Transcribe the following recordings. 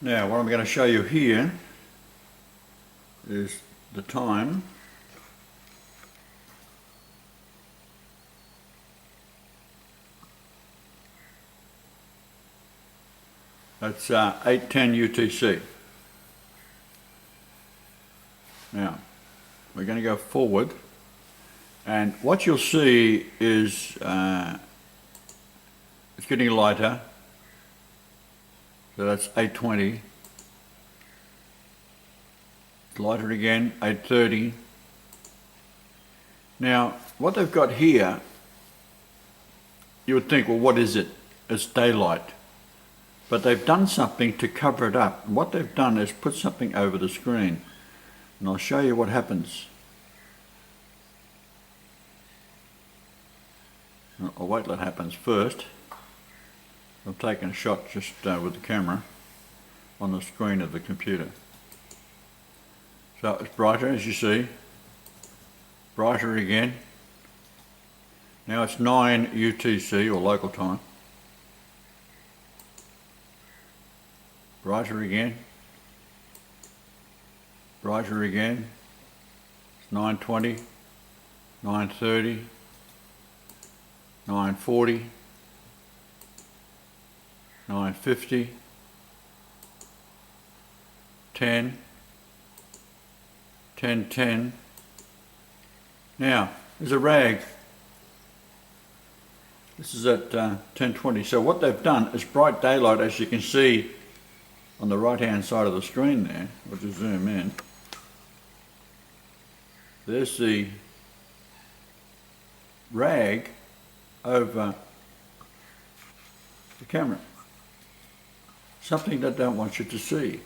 Now what I'm going to show you here is the time. That's 8:10 UTC. Now we're going to go forward, and what you'll see is it's getting lighter. So that's 8:20. It's lighter again, 8:30. Now, what they've got here, you would think, well, what is it? It's daylight. But they've done something to cover it up. What they've done is put something over the screen. And I'll show you what happens. I'll wait till it happens first. I'm taking a shot just with the camera on the screen of the computer. So it's brighter, as you see, brighter again. Now it's 9 UTC or local time. Brighter again, brighter again. It's 9:20, 9:30, 9:40. 9:50, 10, 10:10. Now, there's a rag. This is at 10:20. So what they've done is bright daylight, as you can see on the right-hand side of the screen there. We'll just zoom in. There's the rag over the camera. Something they don't want you to see.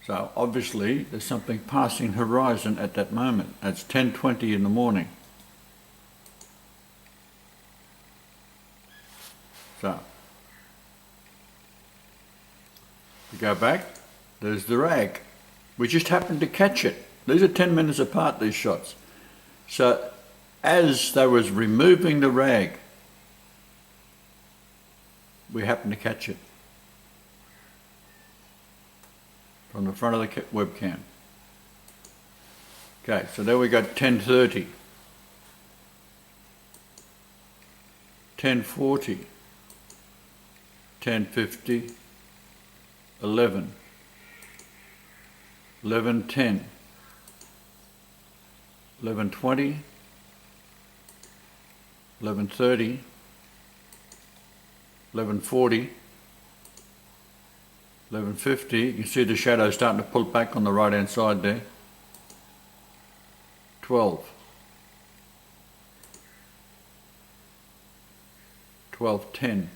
So obviously there's something passing horizon at that moment. It's 10:20 in the morning. So you go back, there's the rag. We just happened to catch it. These are 10 minutes apart, these shots. So as they was removing the rag, we happened to catch it from the front of the webcam. Okay, so there we got 10:30, 10:40, 10:50, 11, 11:10, 11:20, 11:30, 11:40, 11:50. You can see the shadow starting to pull back on the right hand side there. 12, 12:10,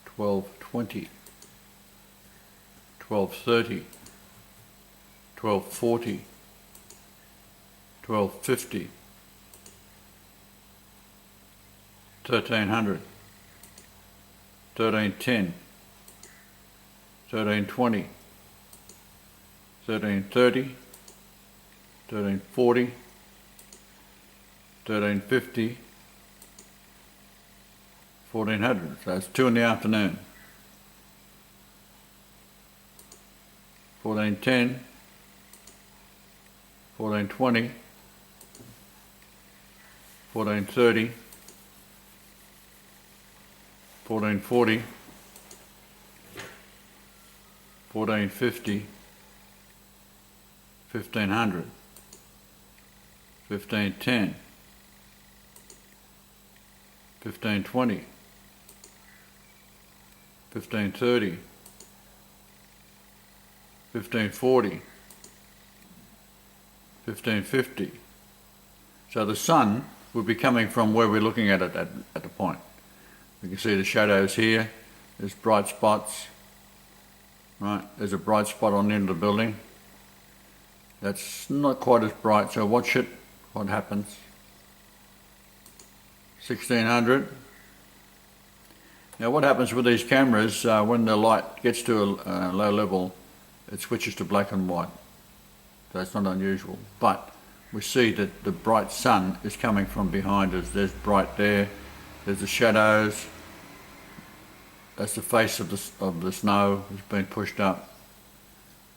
12:20, 12:30, 12:40, 12:50, 1300. 13:10, 13:20, 13:30, 13:40, 13:50, 1400. So it's 2 in the afternoon. 14:10, 14:20, 14:30, 14:40, 14:50, 1500, 15:10, 15:20, 15:30, 15:40, 15:50. So the sun would be coming from where we're looking at it at the point. You can see the shadows here. There's bright spots. Right, there's a bright spot on the end of the building. That's not quite as bright, so watch it, what happens. 1600. Now what happens with these cameras, when the light gets to a low level, it switches to black and white. So it's not unusual. But we see that the bright sun is coming from behind us. There's bright there, there's the shadows. That's the face of the snow has been pushed up.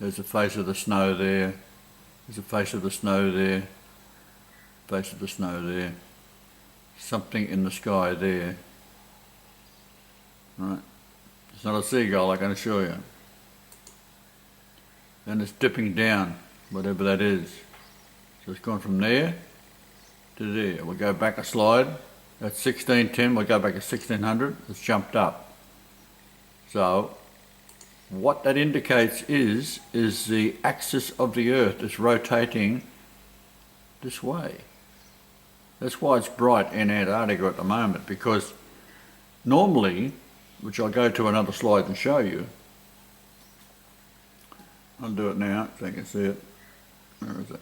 There's the face of the snow there. There's the face of the snow there. Face of the snow there. Something in the sky there. Right. It's not a seagull, I can assure you. Then it's dipping down, whatever that is. So it's gone from there to there. We'll go back a slide. That's 1610, we'll go back to 1600. It's jumped up. So what that indicates is the axis of the Earth is rotating this way. That's why it's bright in Antarctica at the moment, because normally, which I'll go to another slide and show you, I'll do it now so you can see it. Where is it?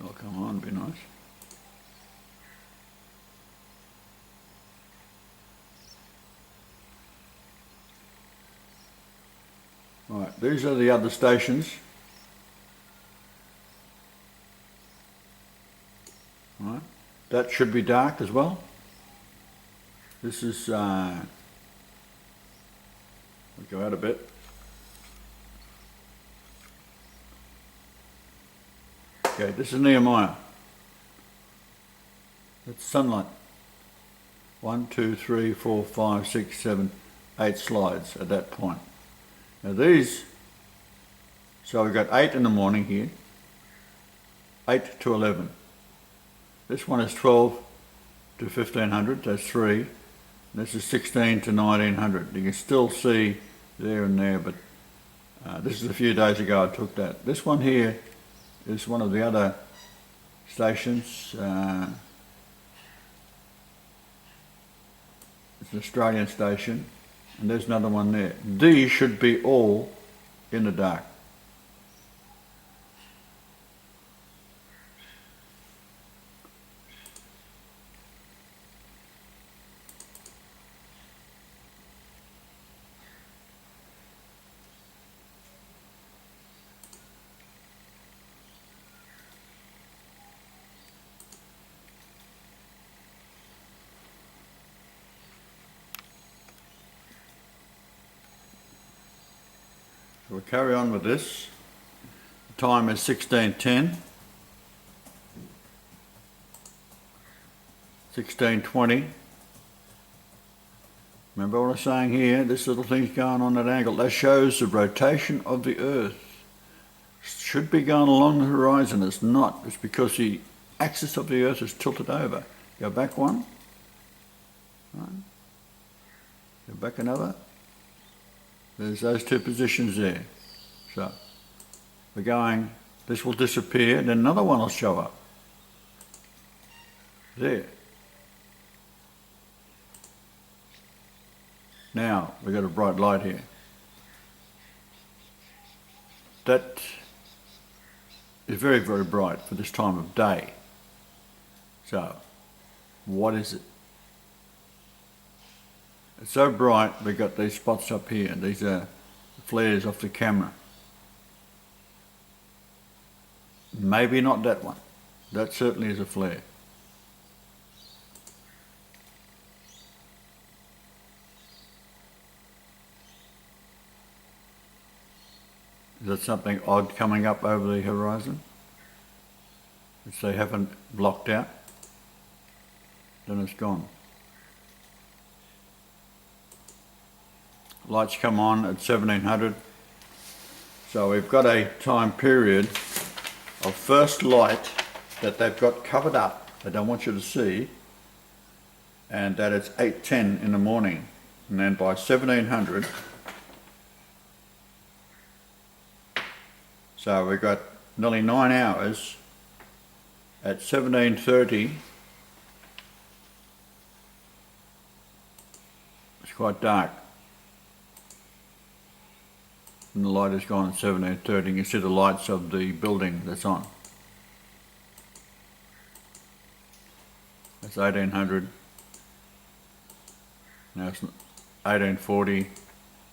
Oh, come on, be nice. Right, these are the other stations. Right, that should be dark as well. This is, we'll go out a bit. Okay, this is Niemayer. It's sunlight. 1, 2, 3, 4, 5, 6, 7, 8 slides at that point. Now these, so we've got 8 in the morning here, 8 to 11. This one is 12 to 1500, that's 3. This is 16 to 1900. You can still see there and there, but this is a few days ago I took that. This one here is one of the other stations. It's an Australian station, and there's another one there. These should be all in the dark. So we'll carry on with this. The time is 16:10. 16:20. Remember what I was saying here? This little thing's going on at an angle. That shows the rotation of the Earth. It should be going along the horizon. It's not. It's because the axis of the Earth is tilted over. Go back one. Right. Go back another. There's those two positions there. So we're going, this will disappear, then another one will show up. There. Now we've got a bright light here. That is very, very bright for this time of day. So what is it? It's so bright, we've got these spots up here. These are flares off the camera. Maybe not that one. That certainly is a flare. Is that something odd coming up over the horizon, which they haven't blocked out? Then it's gone. Lights come on at 1700. So we've got a time period of first light that they've got covered up, they don't want you to see, and that it's 8:10 in the morning. And then by 1700, so we've got nearly 9 hours. At 1730, it's quite dark. And the light is gone at 1730. You can see the lights of the building that's on. That's 1800. Now it's 1840,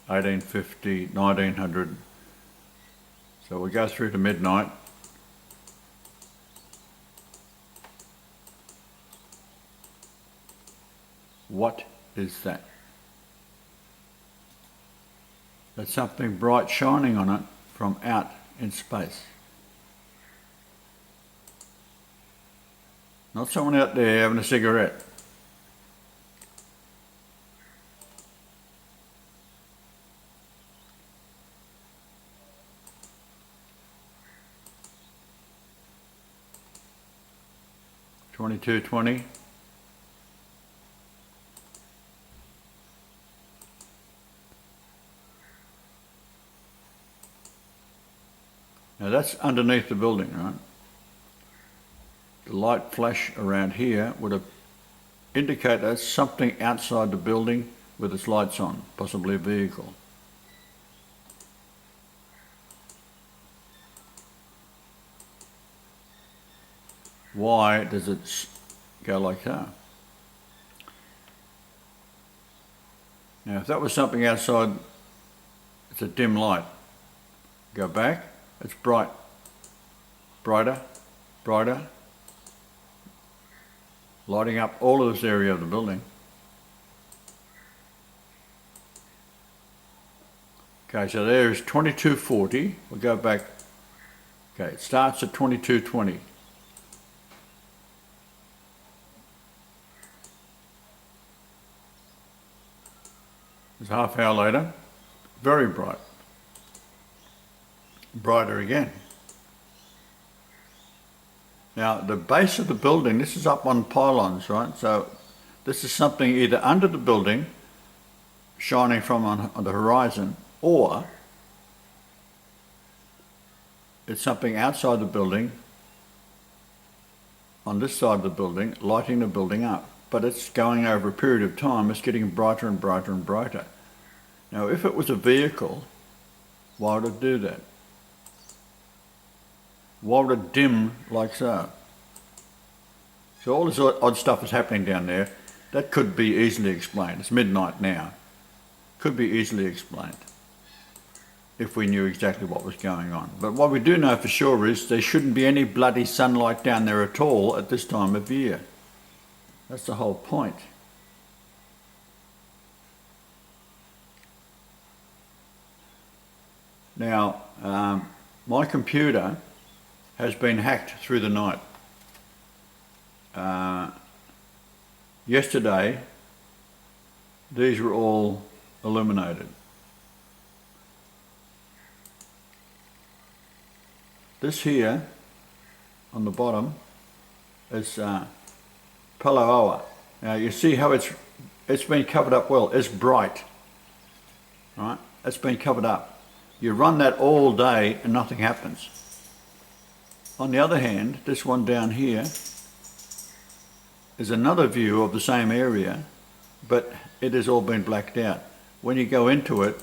1850, 1900. So we go through to midnight. What is that? There's something bright shining on it from out in space. Not someone out there having a cigarette. $22.20. Now that's underneath the building, right? The light flash around here would indicate there's something outside the building with its lights on, possibly a vehicle. Why does it go like that? Now if that was something outside, it's a dim light. Go back, it's bright. Brighter, brighter. Lighting up all of this area of the building. Okay, so there's 2240. We'll go back. Okay, it starts at 2220. It's a half hour later. Very bright. Brighter again. Now, the base of the building, this is up on pylons, right? So this is something either under the building, shining from on the horizon, or it's something outside the building, on this side of the building, lighting the building up. But it's going over a period of time, it's getting brighter and brighter and brighter. Now, if it was a vehicle, why would it do that? Why would it dim like so? So all this odd stuff is happening down there. That could be easily explained. It's midnight now. Could be easily explained if we knew exactly what was going on. But what we do know for sure is there shouldn't be any bloody sunlight down there at all at this time of year. That's the whole point. Now, my computer has been hacked through the night. Yesterday, these were all illuminated. This here, on the bottom, is Paloa. Now you see how it's been covered up well. It's bright, right? It's been covered up. You run that all day and nothing happens. On the other hand, this one down here is another view of the same area, but it has all been blacked out. When you go into it,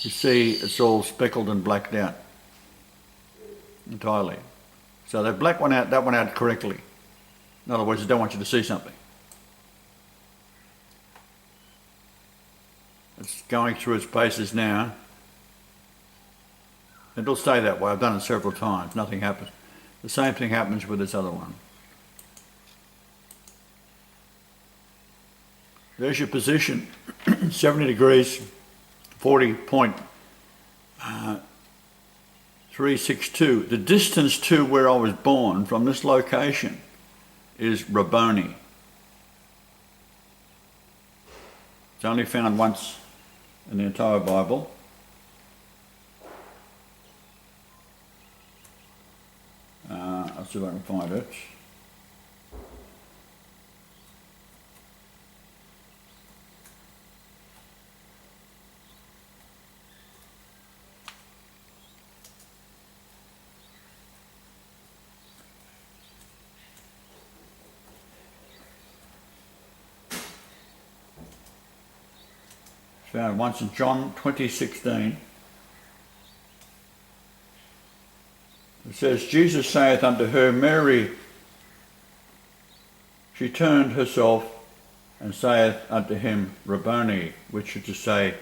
you see it's all speckled and blacked out entirely. So they blacked that one out correctly. In other words, they don't want you to see something. It's going through its paces now. It'll stay that way. I've done it several times. Nothing happens. The same thing happens with this other one. There's your position. 70 degrees, 40.362. The distance to where I was born from this location is Rabboni. It's only found once in the entire Bible. I'll see if I can find it. Found once in John 20:16. It says, Jesus saith unto her, Mary. She turned herself and saith unto him, Rabboni, which is to say,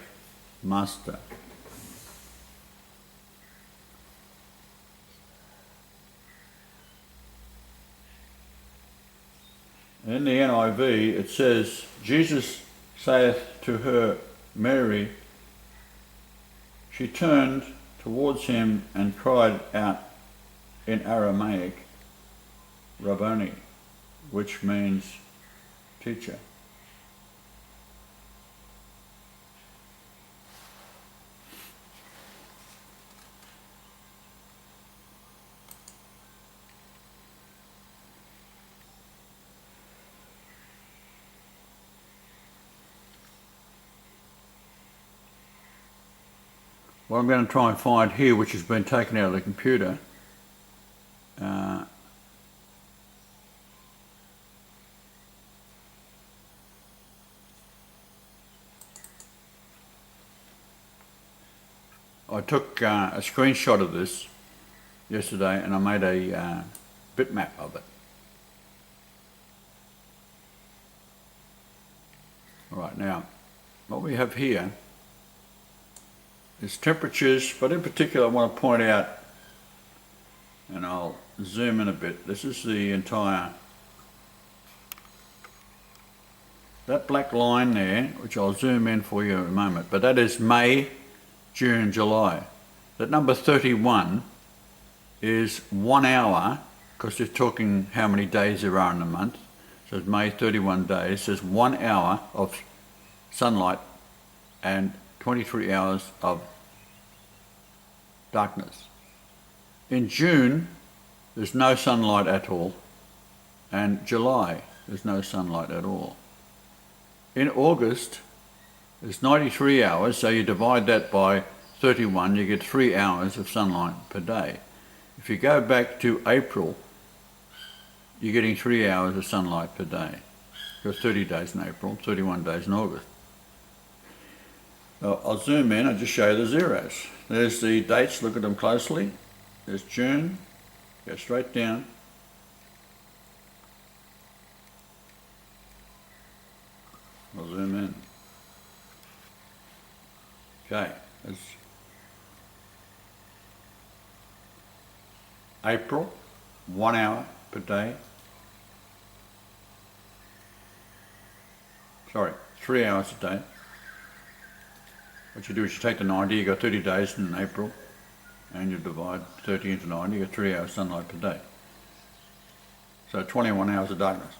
Master. In the NIV it says, Jesus saith to her, Mary. She turned towards him and cried out in Aramaic, Rabboni, which means teacher. What I'm going to try and find here, which has been taken out of the computer, I took a screenshot of this yesterday and I made a bitmap of it. Alright, now what we have here is temperatures, but in particular I want to point out, and I'll zoom in a bit, this is the entire, that black line there, which I'll zoom in for you in a moment, but that is May, June, July. That number 31 is 1 hour, because they're talking how many days there are in a month. So it's May, 31 days. So it's 1 hour of sunlight and 23 hours of darkness. In June, there's no sunlight at all. And July, there's no sunlight at all. In August, it's 93 hours, so you divide that by 31, you get 3 hours of sunlight per day. If you go back to April, you're getting 3 hours of sunlight per day. You've got 30 days in April, 31 days in August. So I'll zoom in and just show you the zeros. There's the dates, look at them closely. There's June, go straight down. I'll zoom in. Okay, it's April, 1 hour per day. Sorry, 3 hours a day. What you do is you take the 90, you got 30 days in April, and you divide 30 into 90, you get 3 hours sunlight per day. So 21 hours of darkness.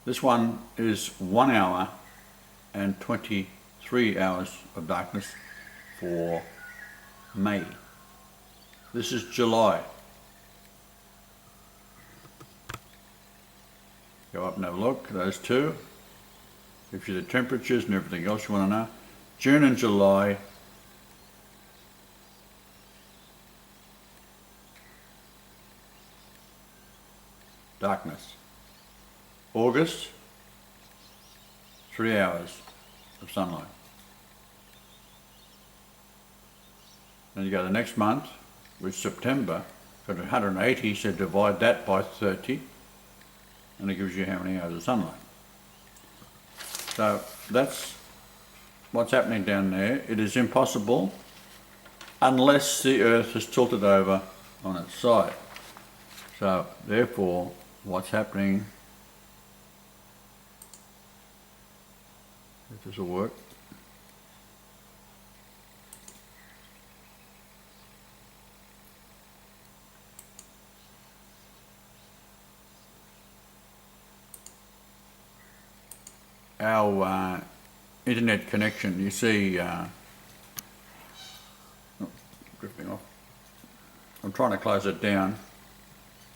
This one is 1 hour and 23 hours of darkness for May. This is July. Go up and have a look, those two. Gives you the temperatures and everything else you want to know. June and July. Darkness. August, 3 hours of sunlight. Then you go to the next month, which is September, got 180, so divide that by 30, and it gives you how many hours of sunlight. So that's what's happening down there. It is impossible unless the Earth is tilted over on its side. So therefore, what's happening, if this will work, our internet connection, you see, drifting off. I'm trying to close it down.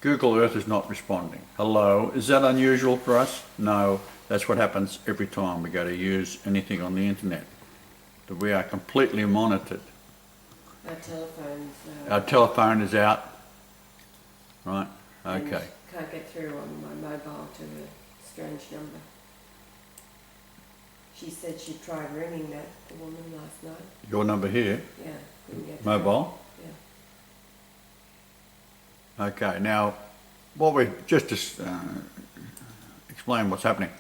Google Earth is not responding. Hello, is that unusual for us? No, that's what happens every time we go to use anything on the internet. That we are completely monitored. Our telephone is out. Right, okay. Can't get through on my mobile to a strange number. She said she tried ringing that woman last night. Your number here? Yeah, couldn't get through. Mobile? Yeah. Okay, now, what we just to explain what's happening.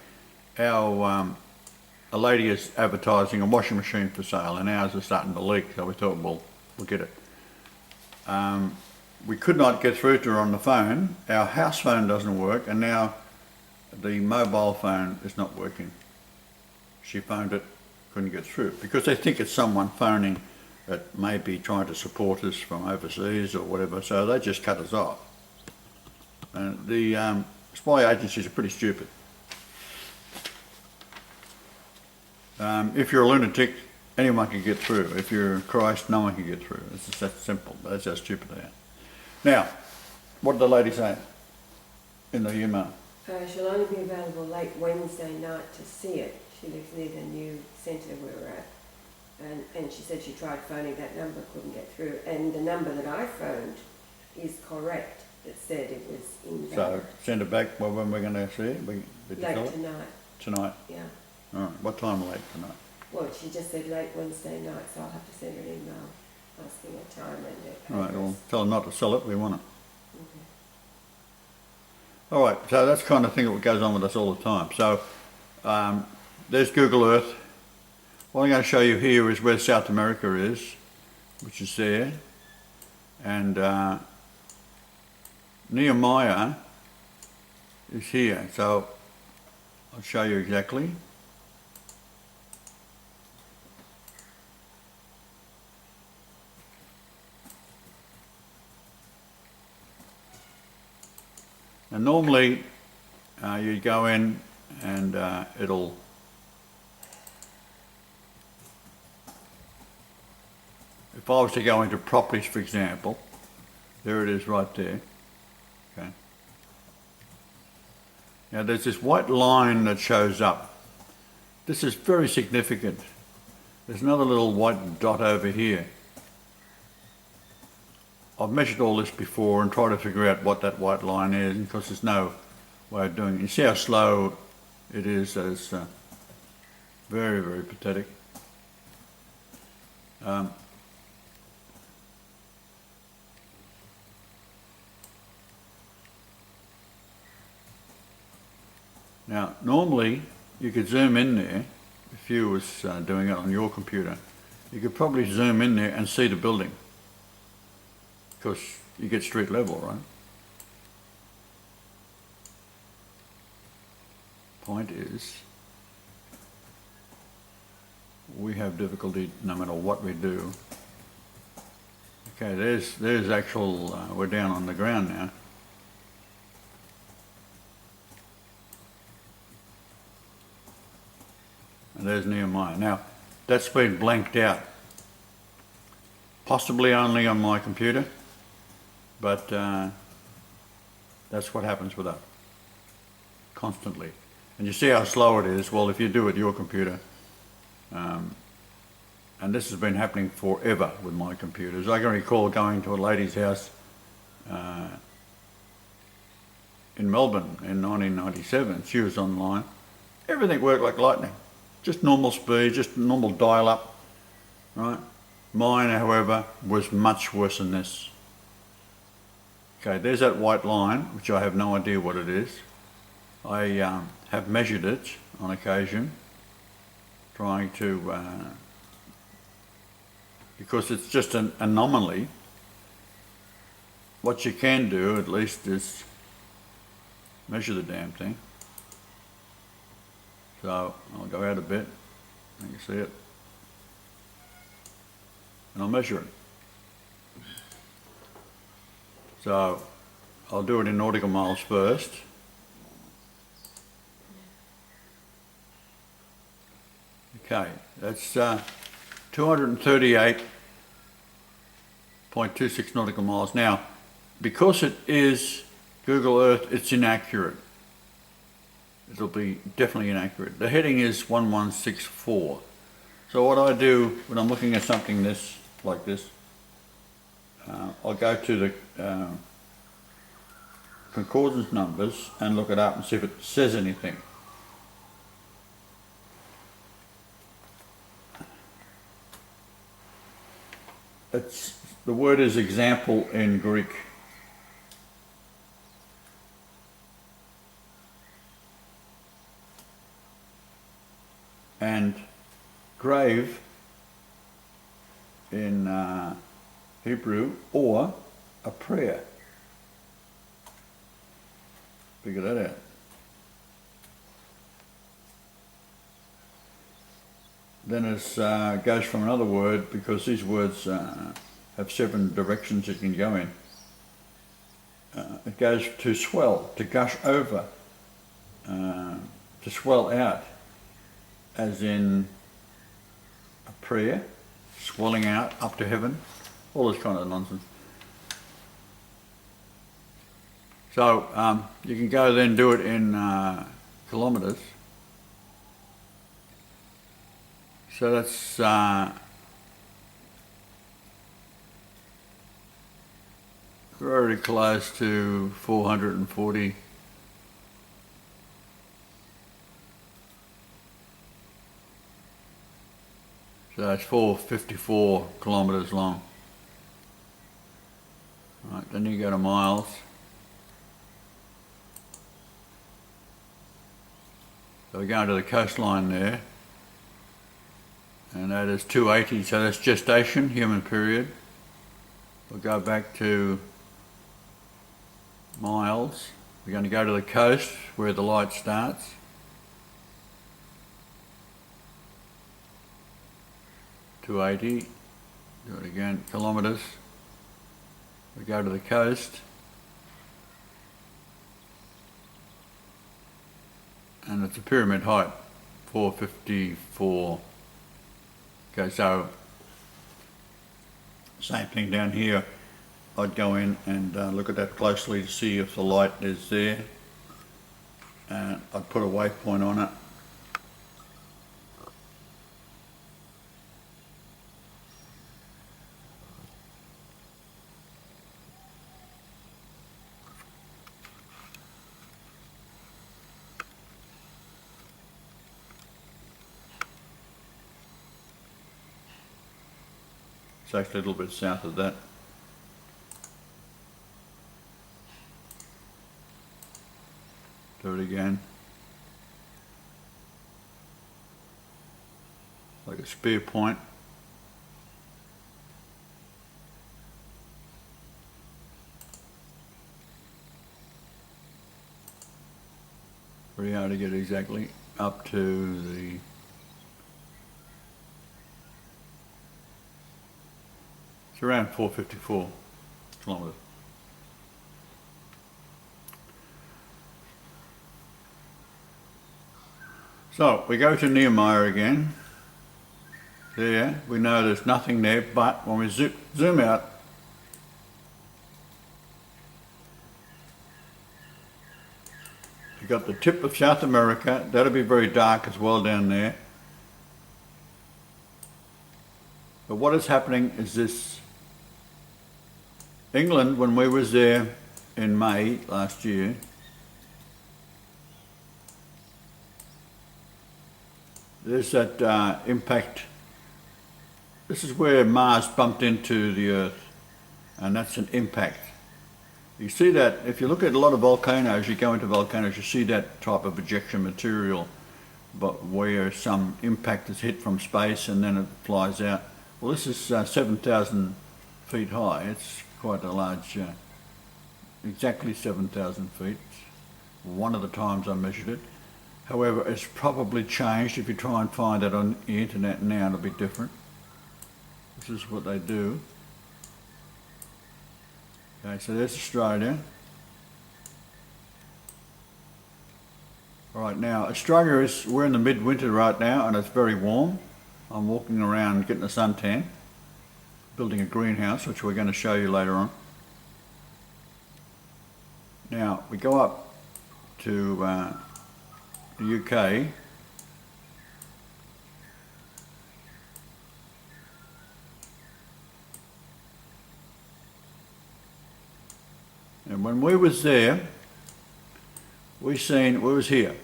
A lady is advertising a washing machine for sale, and ours is starting to leak, so we thought, well, we'll get it. We could not get through to her on the phone. Our house phone doesn't work, and now the mobile phone is not working. She phoned it, couldn't get through, because they think it's someone phoning that may be trying to support us from overseas or whatever, so they just cut us off. And the spy agencies are pretty stupid. If you're a lunatic, anyone can get through. If you're Christ, no one can get through. It's just that simple. That's how stupid they are. Now, what did the lady say in the email? She'll only be available late Wednesday night to see it. She lives near the new centre we were at. And she said she tried phoning that number, couldn't get through. And the number that I phoned is correct. It said it was invalid. So, send it back. Well, when we're going to see it? Late tonight. Tonight? Yeah. All right. What time late tonight? Well, she just said late Wednesday night, so I'll have to send her an email asking her time and her All right, address. well, tell her not to sell it. We want it. Okay. All right, so that's the kind of thing that goes on with us all the time. So, there's Google Earth. What I'm going to show you here is where South America is, which is there. And Nuemayer is here. So, I'll show you exactly. And normally you go in and it'll if I was to go into properties, for example, there it is right there. Okay. Now there's this white line that shows up. This is very significant. There's another little white dot over here. I've measured all this before and tried to figure out what that white line is, because there's no way of doing it. You see how slow it is? It's very, very pathetic. Now, normally you could zoom in there, if you was doing it on your computer, you could probably zoom in there and see the building, because you get street level, right? Point is, we have difficulty no matter what we do. Okay, there's actual, we're down on the ground now. And there's Nuemayer. Now, that's been blanked out. Possibly only on my computer, but that's what happens with that. Constantly. And you see how slow it is. Well, if you do it your computer, and this has been happening forever with my computers. I can recall going to a lady's house in Melbourne in 1997. She was online. Everything worked like lightning. Just normal speed, just normal dial-up, right? Mine, however, was much worse than this. Okay, there's that white line, which I have no idea what it is. I have measured it on occasion, trying to, because it's just an anomaly. What you can do, at least, is measure the damn thing. So I'll go out a bit, you can see it, and I'll measure it. So I'll do it in nautical miles first. Okay, that's 238.26 nautical miles. Now, because it is Google Earth, it's inaccurate. It'll be definitely inaccurate. The heading is 1164. So what I do when I'm looking at something like this, I'll go to the concordance numbers and look it up and see if it says anything. The word is example in Greek. And grave in Hebrew, or a prayer. Figure that out. then it goes from another word, because these words have 7 directions it can go in. It goes to swell, to gush over, to swell out, as in a prayer, swelling out up to heaven, all this kind of nonsense. So you can go then do it in kilometres. So that's very close to 440. So it's 454 kilometres long. Right, then you go to miles. So we're going to the coastline there. And that is 280, so that's gestation, human period. We'll go back to miles. We're going to go to the coast where the light starts. .280, do it again, kilometres. We go to the coast. And it's a pyramid height, 454. Okay, so same thing down here. I'd go in and look at that closely to see if the light is there. And I'd put a waypoint on it. It's actually a little bit south of that. Do it again. Like a spear point. Pretty hard to get exactly up to the around 454 kilometres. So we go to Nuemayer again. There, we know there's nothing there, but when we zoom out, you've got the tip of South America. That'll be very dark as well down there. But what is happening is this. England, when we was there in May last year, there's that impact. This is where Mars bumped into the Earth, and that's an impact. You see that, if you look at a lot of volcanoes, you go into volcanoes, you see that type of ejection material, but where some impact is hit from space and then it flies out. Well, this is 7,000 feet high. It's quite a large, exactly 7,000 feet. One of the times I measured it. However, it's probably changed. If you try and find that on the internet now, it'll be different. This is what they do. Okay, so there's Australia. Right now, Australia we're in the midwinter right now, and it's very warm. I'm walking around getting a suntan, building a greenhouse, which we're going to show you later on. Now, we go up to the UK. And when we was there, we was here.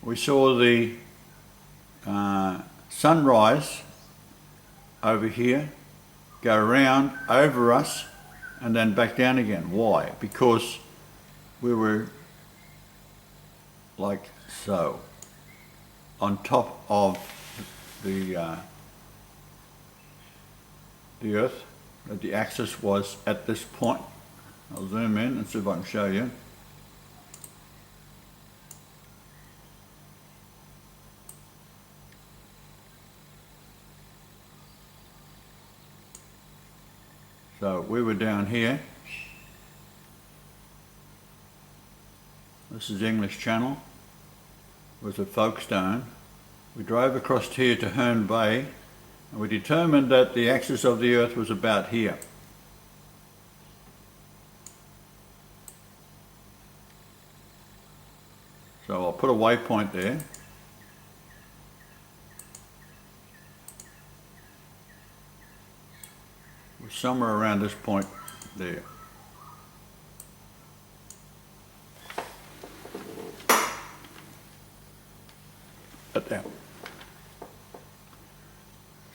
We saw the sunrise over here, go around over us, and then back down again. Why? Because we were like so, on top of the Earth. The axis was at this point. I'll zoom in and see if I can show you. So we were down here. This is English Channel. It was at Folkestone. We drove across here to Herne Bay, and we determined that the axis of the Earth was about here. So I'll put a waypoint there. We're somewhere around this point there. There.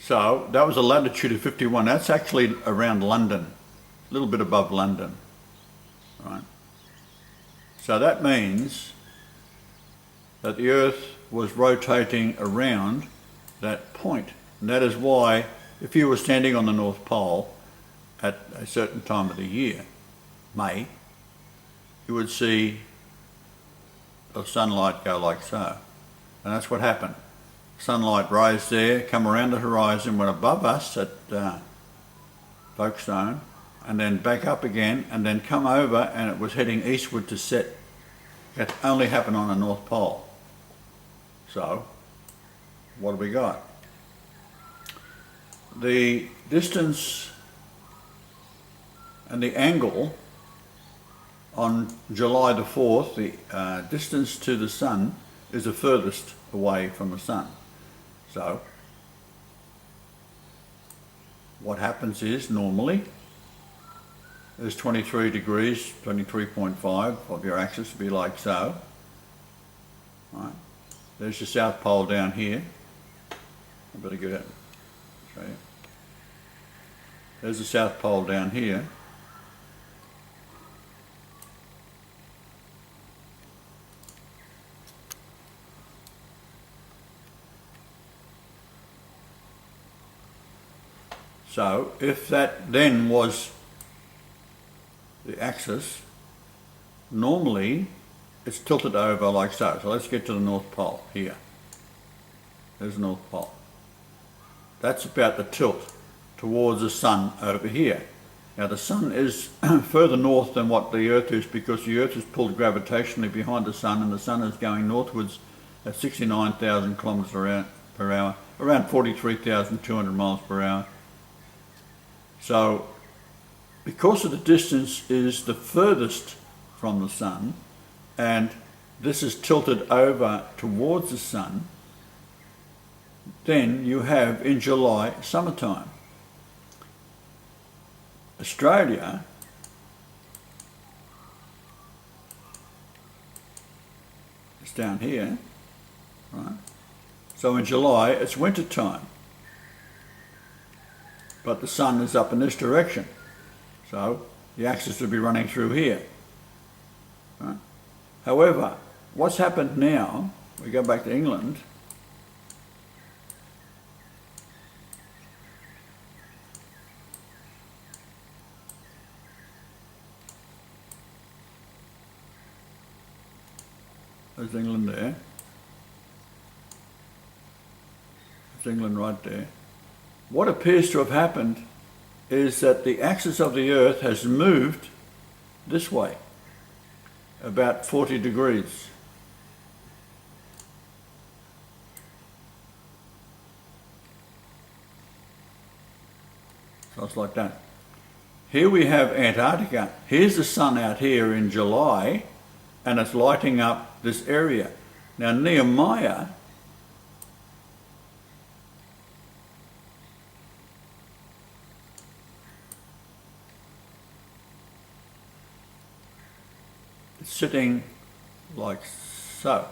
So that was a latitude of 51. That's actually around London, a little bit above London, right? So that means that the Earth was rotating around that point. And that is why if you were standing on the North Pole at a certain time of the year, May, you would see the sunlight go like so. And that's what happened. Sunlight rose there, come around the horizon, went above us at Folkestone, and then back up again, and then come over, and it was heading eastward to set. That only happened on the North Pole. So, what have we got? The distance and the angle on July the 4th, the distance to the sun is the furthest away from the sun. So what happens is normally there's 23 degrees, 23.5 of your axis to be like so. Right. There's the South Pole down here. I better get it. Show you. There's the South Pole down here. So if that then was the axis, normally it's tilted over like so. So let's get to the North Pole here. There's the North Pole. That's about the tilt towards the sun over here. Now the sun is further north than what the Earth is, because the Earth is pulled gravitationally behind the sun, and the sun is going northwards at 69,000 kilometres per hour, around 43,200 miles per hour. So, because of the distance is the furthest from the sun, and this is tilted over towards the sun, then you have in July summertime. Australia is down here, right? So in July it's winter time. But the sun is up in this direction. So the axis would be running through here. Right? However, what's happened now, we go back to England, there's England there, there's England right there. What appears to have happened is that the axis of the Earth has moved this way, about 40 degrees. So it's like that. Here we have Antarctica. Here's the sun out here in July, and it's lighting up this area. Now Niemayer sitting like so.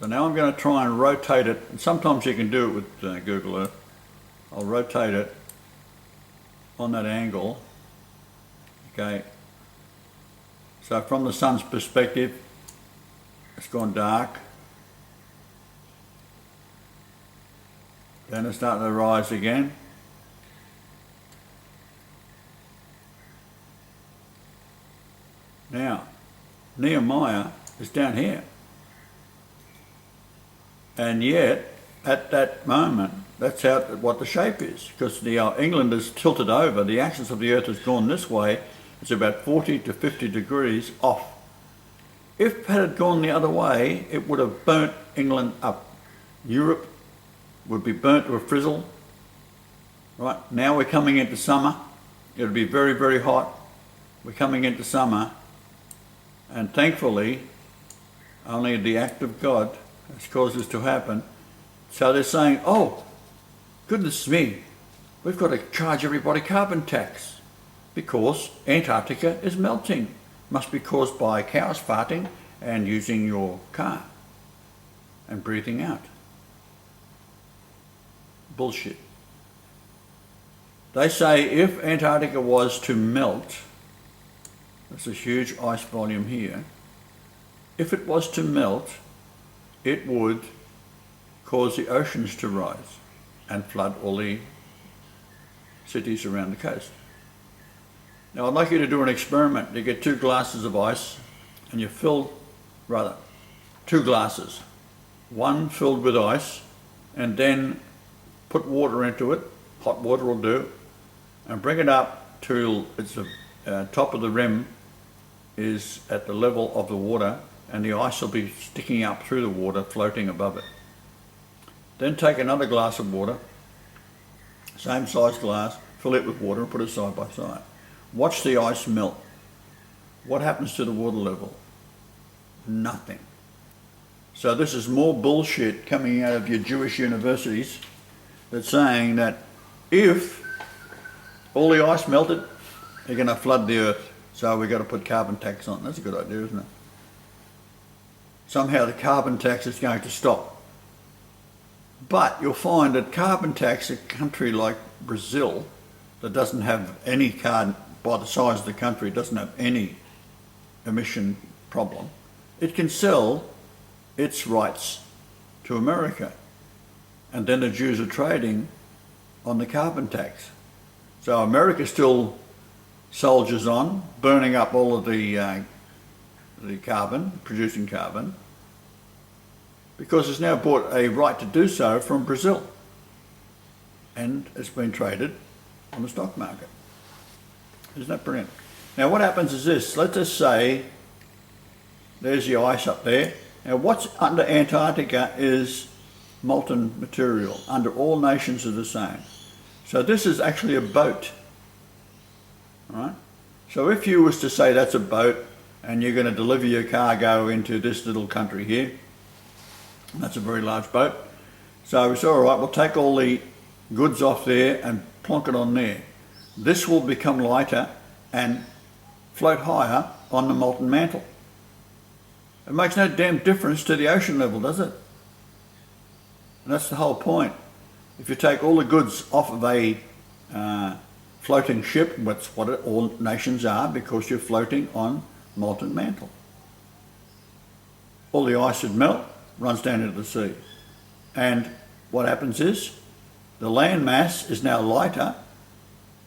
So now I'm going to try and rotate it, and sometimes you can do it with Google Earth. I'll rotate it on that angle. Okay. So from the sun's perspective, it's gone dark. Then it's starting to rise again. Now, Niemayer is down here. And yet, at that moment, That's how what the shape is, because the England is tilted over. The axis of the Earth has gone this way. It's about 40 to 50 degrees off. If it had gone the other way, it would have burnt England up. Europe would be burnt to a frizzle. Right, now we're coming into summer. It'll be very, very hot. We're coming into summer. And thankfully, only the act of God has caused this to happen. So they're saying, oh, goodness me, we've got to charge everybody carbon tax because Antarctica is melting. Must be caused by cows farting and using your car and breathing out. Bullshit. They say if Antarctica was to melt, there's a huge ice volume here, if it was to melt, it would cause the oceans to rise and flood all the cities around the coast. Now I'd like you to do an experiment. You get 2 glasses of ice and you fill, rather, 2 glasses. One filled with ice, and then put water into it, hot water will do, and bring it up till it's the top of the rim is at the level of the water, and the ice will be sticking up through the water, floating above it. Then take another glass of water, same size glass, fill it with water and put it side by side. Watch the ice melt. What happens to the water level? Nothing. So this is more bullshit coming out of your Jewish universities that's saying that if all the ice melted, they're going to flood the earth. So we've got to put carbon tax on. That's a good idea, isn't it? Somehow the carbon tax is going to stop. But you'll find that carbon tax, a country like Brazil, that doesn't have any carbon, by the size of the country, doesn't have any emission problem, it can sell its rights to America. And then the Jews are trading on the carbon tax. So America still soldiers on, burning up all of the carbon, producing carbon, because it's now bought a right to do so from Brazil. And it's been traded on the stock market. Isn't that brilliant? Now what happens is this, let's just say there's the ice up there. Now what's under Antarctica is molten material. Under all nations are the same. So this is actually a boat. All right? So if you was to say that's a boat and you're going to deliver your cargo into this little country here, that's a very large boat. So we said, all right, we'll take all the goods off there and plonk it on there. This will become lighter and float higher on the molten mantle. It makes no damn difference to the ocean level, does it? And that's the whole point. If you take all the goods off of a floating ship, that's what all nations are, because you're floating on molten mantle. All the ice would melt, runs down into the sea. And what happens is, the land mass is now lighter.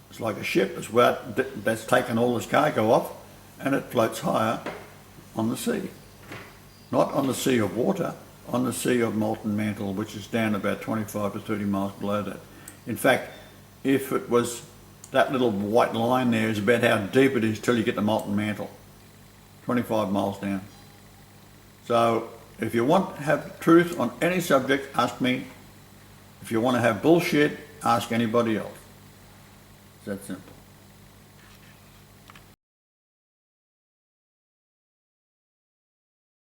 It's like a ship that's taken all this cargo off, and it floats higher on the sea. Not on the sea of water, on the sea of molten mantle, which is down about 25 to 30 miles below that. In fact, if it was that little white line there is about how deep it is till you get the molten mantle, 25 miles down. So if you want to have truth on any subject, ask me. If you want to have bullshit, ask anybody else. It's that simple.